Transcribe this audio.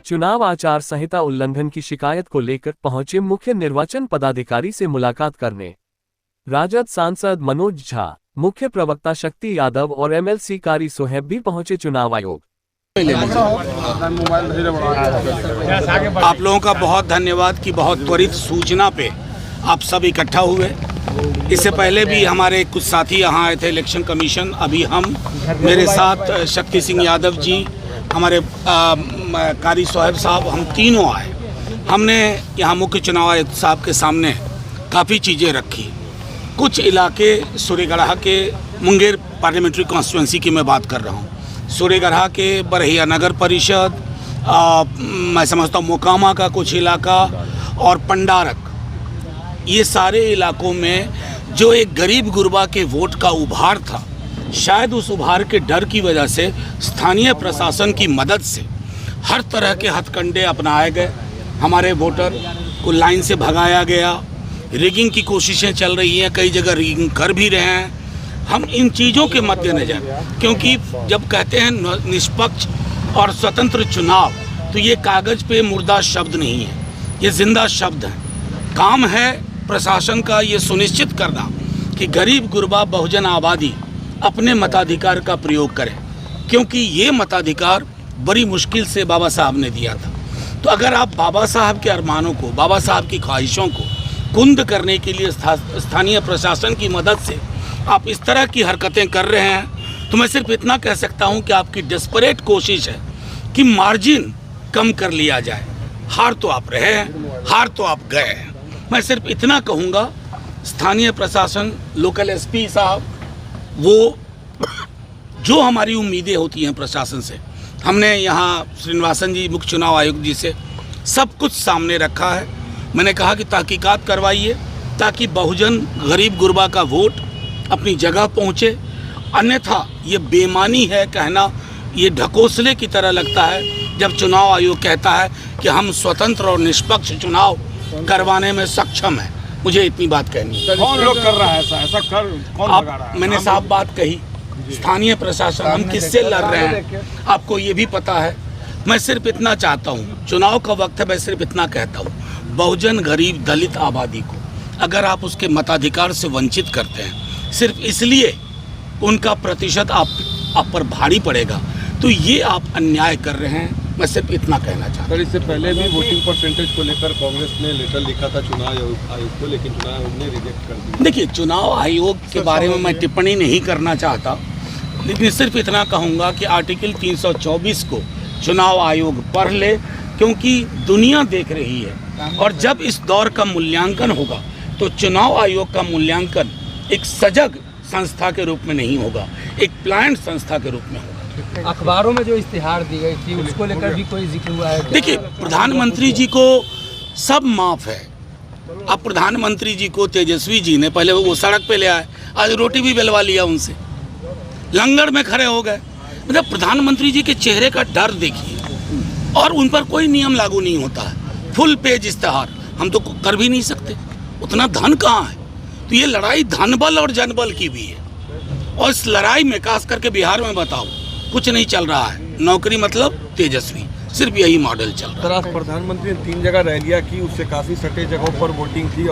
चुनाव आचार संहिता उल्लंघन की शिकायत को लेकर पहुंचे मुख्य निर्वाचन पदाधिकारी से मुलाकात करने। राजद सांसद मनोज झा, मुख्य प्रवक्ता शक्ति यादव और एमएलसी कारी सोहेब भी पहुंचे चुनाव आयोग। आप लोगों का बहुत धन्यवाद कि बहुत त्वरित सूचना पे आप सब इकट्ठा हुए। इससे पहले भी हमारे कुछ साथी यहाँ आए थे इलेक्शन कमीशन। अभी हम मेरे साथ शक्ति सिंह यादव जी, हमारे कारी सोहेब साहब, हम तीनों आए। हमने यहाँ मुख्य चुनाव आयुक्त साहब के सामने काफ़ी चीज़ें रखी। कुछ इलाके सूर्यगढ़ा के मुंगेर पार्लियामेंट्री कॉन्स्टिट्यूंसी की मैं बात कर रहा हूँ, सूर्यगढ़ा के बरहिया नगर परिषद, मैं समझता हूँ मोकामा का कुछ इलाका और पंडारक, ये सारे इलाकों में जो एक गरीब गुरबा के वोट का उभार था, शायद उस उभार के डर की वजह से स्थानीय प्रशासन की मदद से हर तरह के हथकंडे अपनाए गए। हमारे वोटर को लाइन से भगाया गया, रिगिंग की कोशिशें चल रही हैं, कई जगह रिगिंग कर भी रहे हैं। हम इन चीज़ों के मद्देनज़र, क्योंकि जब कहते हैं निष्पक्ष और स्वतंत्र चुनाव, तो ये कागज़ पे मुर्दा शब्द नहीं है, ये जिंदा शब्द है। काम है प्रशासन का ये सुनिश्चित करना कि गरीब गुरबा बहुजन आबादी अपने मताधिकार का प्रयोग करें, क्योंकि ये मताधिकार बड़ी मुश्किल से बाबा साहब ने दिया था। तो अगर आप बाबा साहब के अरमानों को, बाबा साहब की ख्वाहिशों को कुंद करने के लिए स्थानीय प्रशासन की मदद से आप इस तरह की हरकतें कर रहे हैं, तो मैं सिर्फ इतना कह सकता हूं कि आपकी डेस्परेट कोशिश है कि मार्जिन कम कर लिया जाए। हार तो आप रहे हैं, हार तो आप गए हैं। मैं सिर्फ इतना कहूँगा, स्थानीय प्रशासन, लोकल एसपी साहब, वो जो हमारी उम्मीदें होती हैं प्रशासन से, हमने यहाँ श्रीनिवासन जी, मुख्य चुनाव आयुक्त जी से सब कुछ सामने रखा है। मैंने कहा कि तहकीकात करवाइए ताकि बहुजन गरीब गुरबा का वोट अपनी जगह पहुँचे। अन्यथा ये बेईमानी है कहना, ये ढकोसले की तरह लगता है जब चुनाव आयोग कहता है कि हम स्वतंत्र और निष्पक्ष चुनाव करवाने में सक्षम है। मुझे इतनी बात कहनी है। कौन लोग कर रहा है ऐसा कौन लगा रहा है? मैंने साफ बात कही, स्थानीय प्रशासन। हम किससे लड़ रहे हैं आपको ये भी पता है। मैं सिर्फ इतना चाहता हूँ, चुनाव का वक्त है, मैं सिर्फ इतना कहता हूँ, बहुजन गरीब दलित आबादी को अगर आप उसके मताधिकार से वंचित करते हैं सिर्फ इसलिए उनका प्रतिशत आप पर भारी पड़ेगा, तो ये आप अन्याय कर रहे हैं। मैं सिर्फ इतना कहना चाहता हूँ। इससे पहले भी वोटिंग परसेंटेज को लेकर कांग्रेस ने लेटर लिखा था चुनाव आयोग को, लेकिन चुनाव आयोग ने रिजेक्ट कर दिया। देखिए, चुनाव आयोग के बारे में मैं टिप्पणी नहीं करना चाहता, लेकिन सिर्फ इतना कहूँगा कि आर्टिकल 324 को चुनाव आयोग पढ़ ले, क्योंकि दुनिया देख रही है। और जब इस दौर का मूल्यांकन होगा तो चुनाव आयोग का मूल्यांकन एक सजग संस्था के रूप में नहीं होगा, एक प्लान्ड संस्था के रूप में होगा। अखबारों में जो इश्तिहार दी गई थी उसको लेकर भी कोई जिक्र हुआ है? देखिए, प्रधानमंत्री जी को सब माफ है। अब प्रधानमंत्री जी को तेजस्वी जी ने पहले वो सड़क पे ले आए, आज रोटी भी बेलवा लिया उनसे, लंगर में खड़े हो गए। मतलब प्रधानमंत्री जी के चेहरे का डर देखिए, और उन पर कोई नियम लागू नहीं होता है। फुल पेज इश्तिहार हम तो कर भी नहीं सकते, उतना धन कहाँ है। तो ये लड़ाई धनबल और जनबल की भी है, और इस लड़ाई में खास करके बिहार में बताओ कुछ नहीं चल रहा है। नौकरी मतलब तेजस्वी, सिर्फ यही मॉडल चल रहा है। प्रधानमंत्री ने 3 जगह रैलियां की, उससे काफी सटे जगहों पर वोटिंग की।